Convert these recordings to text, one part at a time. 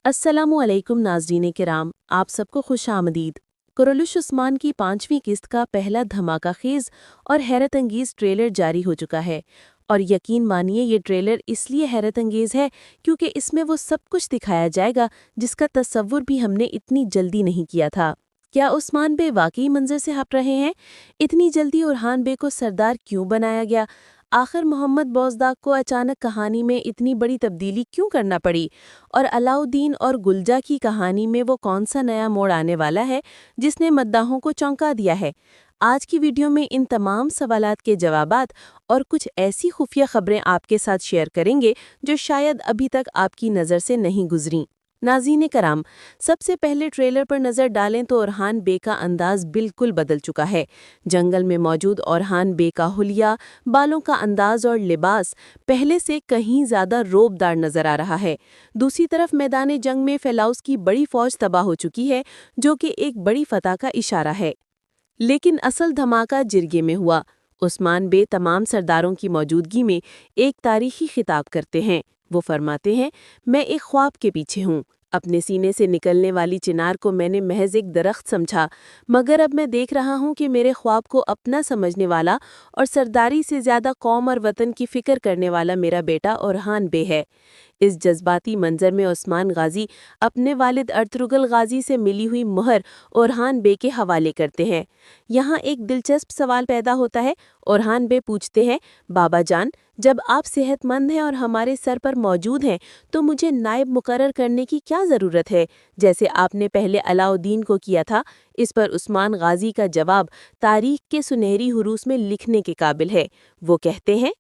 अस्सलामुअलैकुम नाज़रीन किराम, आप सबको खुश आमदीद। कुरलिश उस्मान की 5वीं किस्त का पहला धमाका-खेज़ और हैरत अंगेज़ ट्रेलर जारी हो चुका है। और यकीन मानिए ये ट्रेलर इसलिए हैरत अंगेज़ है क्योंकि इसमें वो सब कुछ दिखाया जाएगा जिसका तसव्वुर भी हमने इतनी जल्दी नहीं किया था। क्या उस्मान बे वाकई मंजर से हट रहे हैं? इतनी जल्दी उरहान बे को सरदार क्यों बनाया गया? आखिर मोहम्मद बौज़दाग को अचानक कहानी में इतनी बड़ी तब्दीली क्यों करना पड़ी? और अलाउद्दीन और गुलजा की कहानी में वो कौन सा नया मोड़ आने वाला है जिसने मद्दाहों को चौंका दिया है? आज की वीडियो में इन तमाम सवालात के जवाबात और कुछ ऐसी खुफिया खबरें आपके साथ शेयर करेंगे जो शायद अभी तक आपकी नज़र से नहीं गुजरी। नाज़रीन कराम, सबसे पहले ट्रेलर पर नज़र डालें तो ओरहान बे का अंदाज बिल्कुल बदल चुका है। जंगल में मौजूद ओरहान बे का हुलिया, बालों का अंदाज और लिबास पहले से कहीं ज़्यादा रोबदार नज़र आ रहा है। दूसरी तरफ मैदान जंग में फेलाउस की बड़ी फौज तबाह हो चुकी है, जो कि एक बड़ी फतह का इशारा है। लेकिन असल धमाका जिरगे में हुआ। उस्मान बे तमाम सरदारों की मौजूदगी में एक तारीखी खिताब करते हैं। वो फरमाते हैं, मैं एक ख्वाब के पीछे हूँ। अपने सीने से निकलने वाली चिनार को मैंने महज एक दरख्त समझा, मगर अब मैं देख रहा हूँ कि मेरे ख्वाब को अपना समझने वाला और सरदारी से ज़्यादा कौम और वतन की फ़िक्र करने वाला मेरा बेटा ओरहान बे है। इस जज्बाती मंजर में उस्मान गाजी अपने वालिद अर्तुगरुल गाजी से मिली हुई मुहर ओरहान बे के हवाले करते हैं। यहाँ एक दिलचस्प सवाल पैदा होता है। ओरहान बे पूछते हैं, बाबा जान, जब आप सेहतमंद हैं और हमारे सर पर मौजूद हैं तो मुझे नायब मुकर्रर करने की क्या ज़रूरत है, जैसे आपने पहले अलाउद्दीन को किया था? इस पर उस्मान गाजी का जवाब तारीख के सुनहरी हुरूस में लिखने के काबिल है। वो कहते हैं,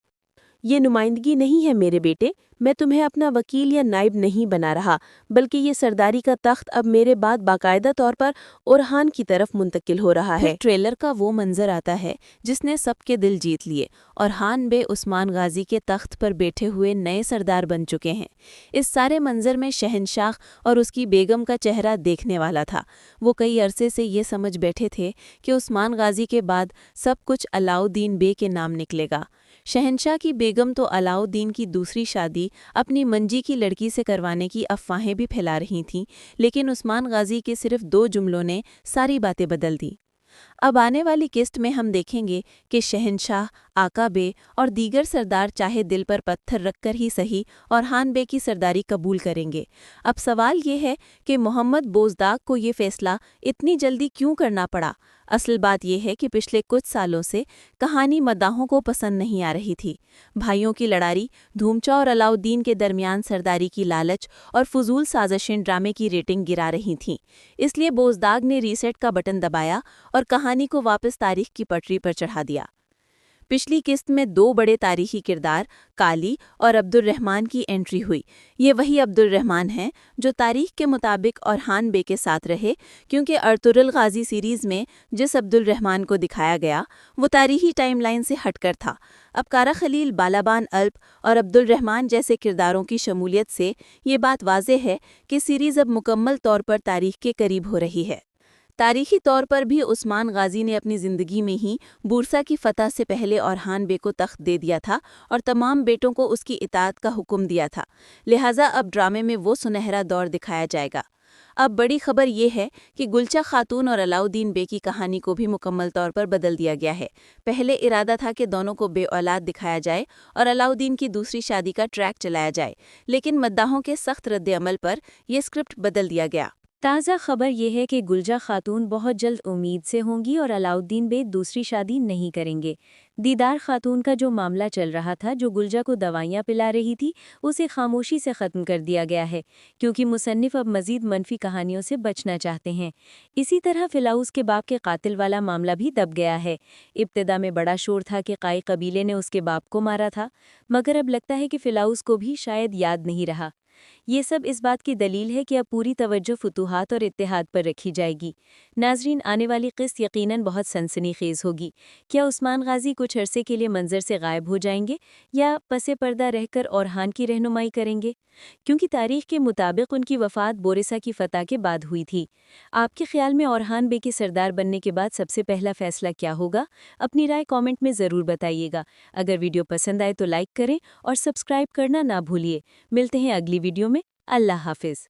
ये नुमाइंदगी नहीं है मेरे बेटे, मैं तुम्हें अपना वकील या नायब नहीं बना रहा, बल्कि ये सरदारी का तख्त अब मेरे बाद बाकायदा तौर पर ओरहान की तरफ मुंतकिल हो रहा है। ट्रेलर का वो मंजर आता है जिसने सबके दिल जीत लिए। ओरहान बे उस्मान गाजी के तख्त पर बैठे हुए नए सरदार बन चुके हैं। इस सारे मंजर में शहनशाह और उसकी बेगम का चेहरा देखने वाला था। वो कई अरसे से ये समझ बैठे थे कि उस्मान गाजी के बाद सब कुछ अलाउद्दीन बे के नाम निकलेगा। शहनशाह की बेगम तो अलाउद्दीन की दूसरी शादी अपनी मंजी की लड़की से करवाने की अफवाहें भी फैला रही थीं, लेकिन उस्मान गाजी के सिर्फ 2 जुमलों ने सारी बातें बदल दी। अब आने वाली किस्त में हम देखेंगे कि शहनशाह, आका बे और दीगर सरदार चाहे दिल पर पत्थर रखकर ही सही ओरहान बे की सरदारी कबूल करेंगे। अब सवाल ये है कि मोहम्मद बोज़दाग को ये फैसला इतनी जल्दी क्यों करना पड़ा? असल बात यह है कि पिछले कुछ सालों से कहानी मद्दाहों को पसंद नहीं आ रही थी। भाइयों की लड़ाई, धूमचा और अलाउद्दीन के दरमियान सरदारी की लालच और फजूल साजिशें ड्रामे की रेटिंग गिरा रही थीं। इसलिए बोज़दाग ने रीसेट का बटन दबाया और कहानी को वापस तारीख की पटरी पर चढ़ा दिया। पिछली किस्त में 2 बड़े तारीखी किरदार काली और अब्दुर्रहमान की एंट्री हुई। ये वही अब्दुर्रहमान हैं जो तारीख के मुताबिक ओरहान बे के साथ रहे, क्योंकि अर्तुगरुल गाजी सीरीज़ में जिस अब्दुर्रहमान को दिखाया गया वो तारीखी टाइमलाइन से हटकर था। अब कारा खलील, बालाबान अल्प और अब्दुर्रहमान जैसे किरदारों की शमूलियत से ये बात वाज़ेह है कि सीरीज़ अब मुकम्मल तौर पर तारीख के करीब हो रही है। तारीखी तौर पर भी उस्मान गाजी ने अपनी ज़िंदगी में ही बूरसा की फतह से पहले ओरहान बे को तख्त दे दिया था और तमाम बेटों को उसकी इताअत का हुक्म दिया था। लिहाजा अब ड्रामे में वो सुनहरा दौर दिखाया जाएगा। अब बड़ी खबर ये है कि गुलचा खातून और अलाउद्दीन बे की कहानी को भी मुकम्मल तौर पर बदल दिया गया है। पहले इरादा था कि दोनों को बे औलाद दिखाया जाए और अलाउद्दीन की दूसरी शादी का ट्रैक चलाया जाए, लेकिन मद्दाहों के सख्त रद्द-ए-अमल पर यह स्क्रिप्ट बदल दिया गया। ताज़ा खबर यह है कि गुलजा खातून बहुत जल्द उम्मीद से होंगी और अलाउद्दीन बे दूसरी शादी नहीं करेंगे। दीदार खातून का जो मामला चल रहा था, जो गुलजा को दवाइयाँ पिला रही थी, उसे खामोशी से ख़त्म कर दिया गया है, क्योंकि मुसन्निफ़ अब मज़ीद मनफी कहानियों से बचना चाहते हैं। इसी तरह फ़िलाउस के बाप के कातिल वाला मामला भी दब गया है। इब्तिदा में बड़ा शोर था कि काई कबीले ने उसके बाप को मारा था, मगर अब लगता है कि फ़िलाउस को भी शायद याद नहीं रहा। ये सब इस बात की दलील है कि अब पूरी तवज्जो फुतूहात और इत्तेहाद पर रखी जाएगी। नाज़रीन, आने वाली क़िस्त यकीनन बहुत सनसनीखेज़ होगी। क्या उस्मान गाजी कुछ अरसे के लिए मंजर से गायब हो जाएंगे या पसे पर्दा रहकर ओरहान की रहनुमाई करेंगे? क्योंकि तारीख के मुताबिक उनकी वफ़ात बोरिसा की फ़तह के बाद हुई थी। आपके ख्याल में ओरहान बे के सरदार बनने के बाद सबसे पहला फ़ैसला क्या होगा? अपनी राय कमेंट में ज़रूर बताइएगा। अगर वीडियो पसंद आए तो लाइक करें और सब्सक्राइब करना ना भूलिए। मिलते हैं अगली वीडियो में। अल्लाह हाफ़िज़।